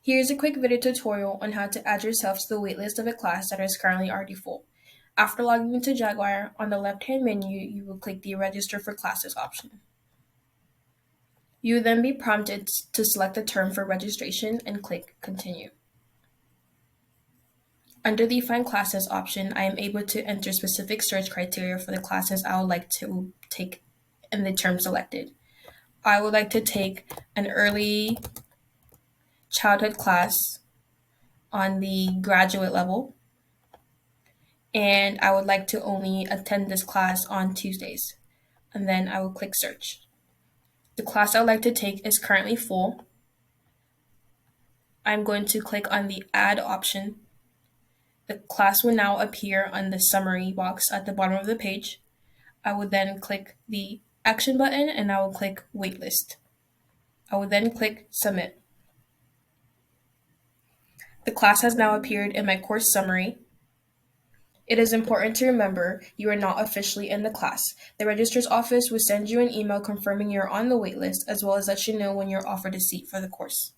Here's a quick video tutorial on how to add yourself to the waitlist of a class that is currently already full. After logging into Jaguar, on the left-hand menu, you will click the Register for Classes option. You will then be prompted to select the term for registration and click Continue. Under the Find Classes option, I am able to enter specific search criteria for the classes I would like to take in the term selected. I would like to take an early childhood class on the graduate level, and I would like to only attend this class on Tuesdays. And then I will click Search. The class I would like to take is currently full. I'm going to click on the Add option. The class will now appear on the summary box at the bottom of the page. I will then click the Action button and I will click Waitlist. I will then click Submit. The class has now appeared in my course summary. It is important to remember you are not officially in the class. The registrar's office will send you an email confirming you're on the waitlist, as well as let you know when you're offered a seat for the course.